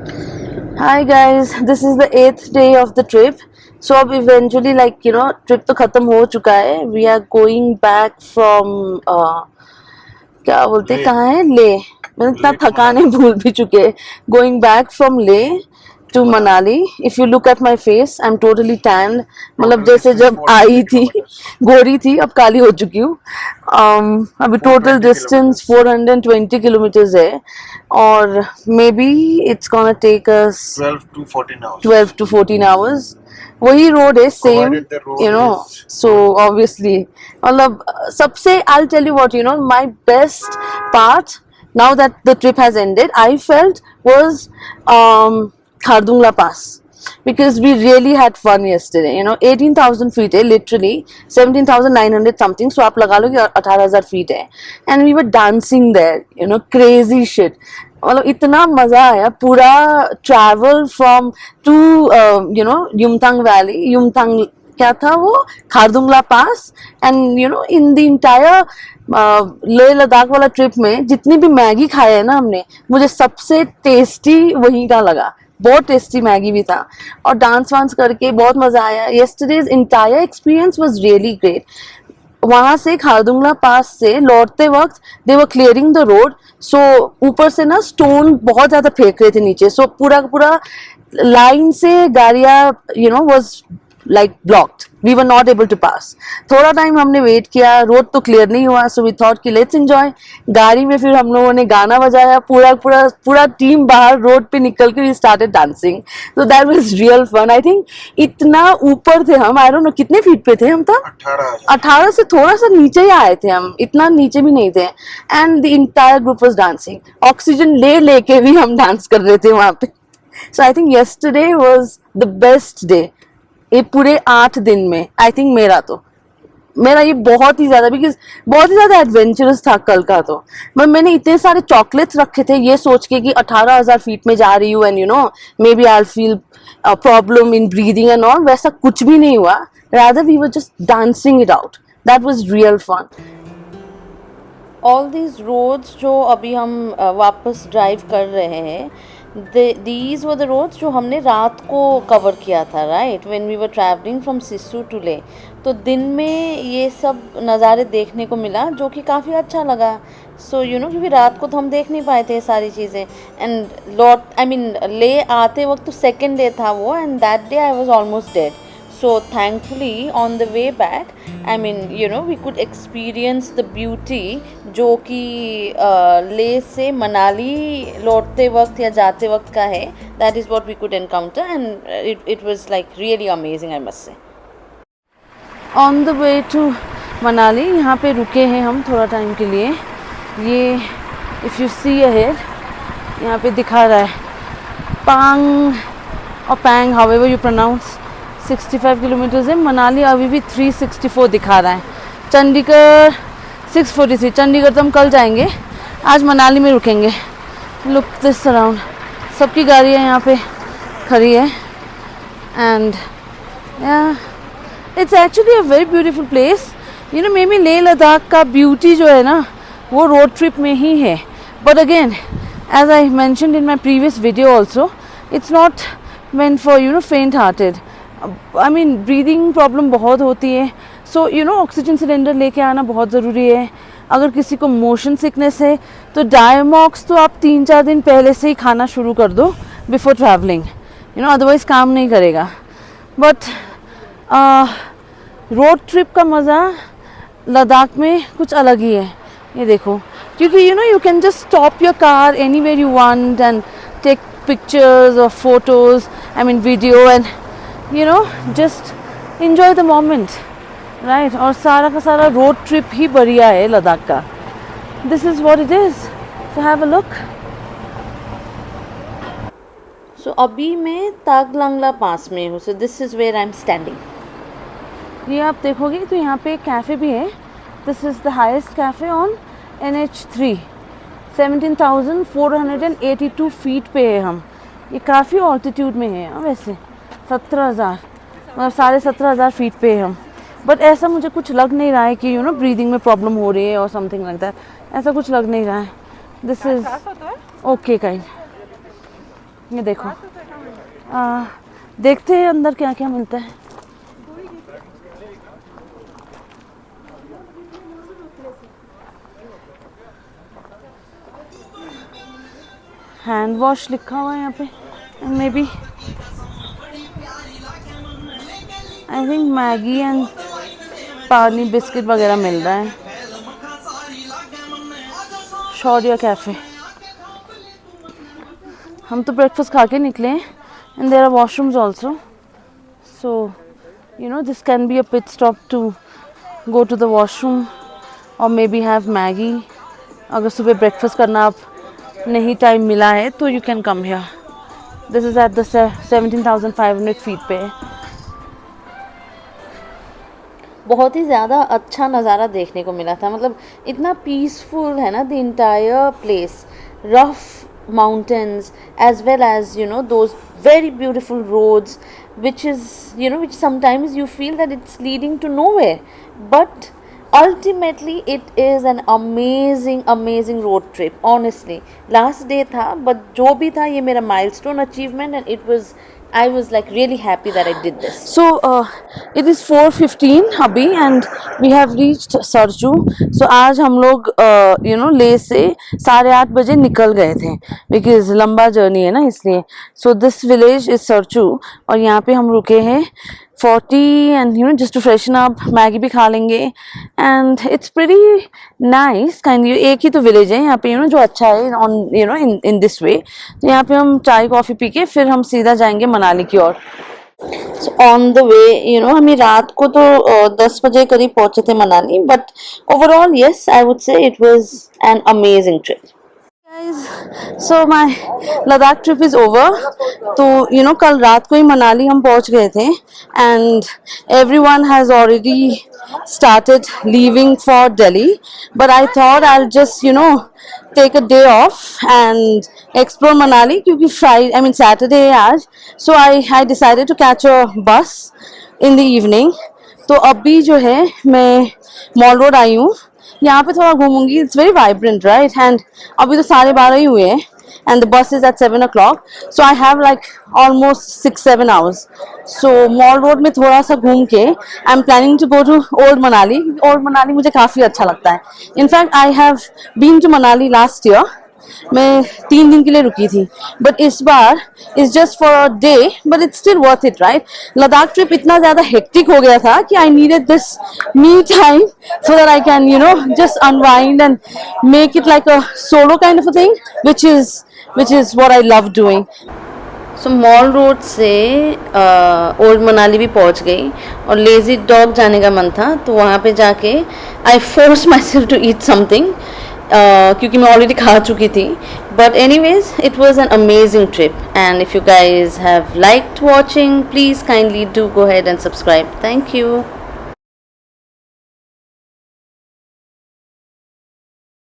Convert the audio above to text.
Hi guys, this is the 8th day of the trip. So अब eventually trip तो खत्म हो चुका है. We are going back from क्या बोलते हैं कहाँ है ले. मैंने इतना थकान है भूल भी चुके हैं. Going back from Leh to Manali. If you look at my face, I'm totally tanned. मतलब जैसे जब आई थी गोरी थी अब काली हो चुकी हूँ. अभी टोटल डिस्टेंस 420 किलोमीटर्स है और maybe it's gonna take us 12 to 14 hours. वही रोड है सेम सो ऑब्वियसली मतलब सबसे I'll tell you what my best part now that the trip has ended I felt was Khardungla Pass because we really had fun yesterday. 18,000 feet है literally 17,900 something, so आप लगा लो कि 18,000 feet है and we were dancing there, crazy shit. मतलब इतना मजा आया पूरा travel from to Yumthang valley. Yumthang क्या था वो Khardungla pass and in the entire Leh Ladakh वाला ट्रिप में जितनी भी मैगी खाए है ना हमने, मुझे सबसे टेस्टी वहीं का लगा. बहुत टेस्टी मैगी भी था और डांस वांस करके बहुत मजा आया. Yesterday's entire experience was really great. वहां से खारदुंगला पास से लौटते वक्त दे वर क्लियरिंग द रोड, सो ऊपर से ना स्टोन बहुत ज्यादा फेंक रहे थे नीचे, सो पूरा पूरा लाइन से गाड़ियां was like blocked. We were not able to pass. थोड़ा टाइम हमने वेट किया, रोड तो क्लियर नहीं हुआ, so we thought कि let's enjoy. गाड़ी में फिर हम लोगों ने गाना बजाया, पूरा टीम बाहर रोड पे निकल के we started dancing. So that was real fun. I think इतना ऊपर थे हम, I don't know कितने फीट पे थे हम तब 18 से थोड़ा सा नीचे ही आए थे हम, इतना नीचे भी नहीं थे. And the entire group was dancing. Oxygen लेके भी हम डांस कर रहे थे वहां पे. So I think yesterday was the best day. ये पूरे 8 दिन में आई थिंक मेरा ये बहुत ही ज्यादा बिकॉज बहुत ही ज्यादा एडवेंचरस था कल का. तो मैंने इतने सारे चॉकलेट्स रखे थे ये सोच के कि 18,000 फीट में जा रही हूँ and maybe I feel problem in breathing and all. वैसा कुछ भी नहीं हुआ. Rather we were just dancing it out. That was real fun. All these roads जो अभी हम वापस ड्राइव कर रहे हैं, these were the roads जो हमने रात को कवर किया था, right, when we were traveling from Sissu to Leh. तो दिन में ये सब नज़ारे देखने को मिला जो कि काफ़ी अच्छा लगा. सो क्योंकि रात को तो हम देख नहीं पाए थे सारी चीज़ें. एंड ले आते वक्त तो सेकेंड डे था वो, and that day I was almost dead. So thankfully on the way back, we could experience the beauty जो कि ले से मनाली लौटते वक्त या जाते वक्त का है. That is what we could encounter and it was like really amazing, I must say. On the way to Manali यहाँ पे रुके हैं हम थोड़ा टाइम के लिए. ये if you see ahead यहाँ पे दिखा रहा है पांग और पैंग, however you pronounce, 65 किलोमीटर्स है. मनाली अभी भी 364 दिखा रहा है. चंडीगढ़ 643. चंडीगढ़ तो हम कल जाएंगे, आज मनाली में रुकेंगे. लुक दिस अराउंड, सबकी गाड़ियाँ यहाँ पे खड़ी है and it's actually a very beautiful place. May be Leh Ladakh का ब्यूटी जो है ना वो रोड ट्रिप में ही है. But again as I mentioned in my previous video also, it's not meant for faint hearted. Breathing problem बहुत होती है, सो ऑक्सीजन सिलेंडर लेके आना बहुत ज़रूरी है. अगर किसी को मोशन सिकनेस है तो डायमॉक्स तो आप 3-4 दिन पहले से ही खाना शुरू कर दो बिफोर ट्रैवलिंग, अदरवाइज़ काम नहीं करेगा. बट रोड ट्रिप का मज़ा लद्दाख में कुछ अलग ही है. ये देखो, क्योंकि you can just stop your car anywhere you want and take pictures और photos, video and just enjoy the moment, right? और सारा का सारा रोड ट्रिप ही बढ़िया है लद्दाख का. This is what it is. So have a look. So अभी मैं तागलांगला पास में हूँ. So this is where I'm standing. ये आप देखोगे तो यहाँ पे कैफ़े भी है. This is the highest cafe on NH3. 17,482 feet पे है हम. ये काफ़ी ऑल्टीट्यूड में है वैसे. 17,000 मतलब 17,500 फीट पे हम. बट ऐसा मुझे कुछ लग नहीं रहा है कि ब्रीदिंग में प्रॉब्लम हो रही है और समथिंग लाइक दैट. ऐसा कुछ लग नहीं रहा है. This is okay kind. ये देखो, देखते हैं अंदर क्या क्या मिलता है। हैंड वॉश लिखा हुआ है यहाँ पे, maybe I think Maggi and पानी बिस्किट वगैरह मिल रहा है। शौर्य कैफ़े, हम तो ब्रेकफास्ट खा के निकले हैं and there are washrooms also, so you know this can be a pit stop to go to the washroom और मे बी हैव मैगी। अगर सुबह ब्रेकफास्ट करना आप नहीं टाइम मिला है तो you can come here. This is at the 17,500 feet पे। बहुत ही ज़्यादा अच्छा नज़ारा देखने को मिला था, मतलब इतना पीसफुल है ना the entire place, rough mountains as well as you know those very beautiful roads which is you know which sometimes you feel that it's leading to nowhere, but ultimately it is an amazing road trip honestly. Last day tha but jo bhi tha ye mera milestone achievement and I was like really happy that I did this. So it is 4:15 abhi and we have reached Sarju. So आज हम लोग you know ले से 8:30 बजे निकल गए थे because लंबा जर्नी है ना इसलिए. So this village is Sarju और यहाँ पे हम रुके हैं 40 and you know just to freshen up, Maggi भी खा लेंगे and it's pretty nice kind of. एक ही तो विलेज है यहाँ पे you know जो अच्छा है on you know in this way. तो यहाँ पे हम चाय कॉफ़ी पी के फिर हम सीधा जाएंगे मनाली की ओर. So on the way you know हमें रात को तो 10 बजे करीब पहुँचे थे Manali, but overall yes I would say it was an amazing trip. Guys, so my Ladakh trip is over. तो you know कल रात को ही मनाली हम पहुंच गए थे and everyone has already started leaving for Delhi, but I thought I'll just you know take a day off and explore Manali क्योंकि Friday Saturday है आज, so I decided to catch a bus in the evening. तो अभी जो है मैं mall road आई हूँ, यहाँ पे थोड़ा घूमूंगी. It's very vibrant right, and अभी तो 12:30 ही हुए हैं and the bus is at 7 o'clock, so I have like almost 6-7 hours. So mall road में थोड़ा सा घूम के I'm planning to go to Old Manali. Old Manali मुझे काफ़ी अच्छा लगता है. In fact I have been to Manali last year. मैं 3 दिन के लिए रुकी थी, बट इस bar is just for a day, but it's still worth it right. Ladakh trip इतना ज़्यादा हेक्टिक हो गया था कि I needed this me time so that I can you know just unwind and make it like a solo kind of a thing which is what I love doing. So mall road से old Manali भी पहुंच गई और lazy dog जाने का मन था, तो वहाँ पे जाके I force myself to eat something क्योंकि मैं ऑलरेडी खा चुकी थी. But anyways it was an amazing trip and if you guys have liked watching please kindly do go head and subscribe. Thank you.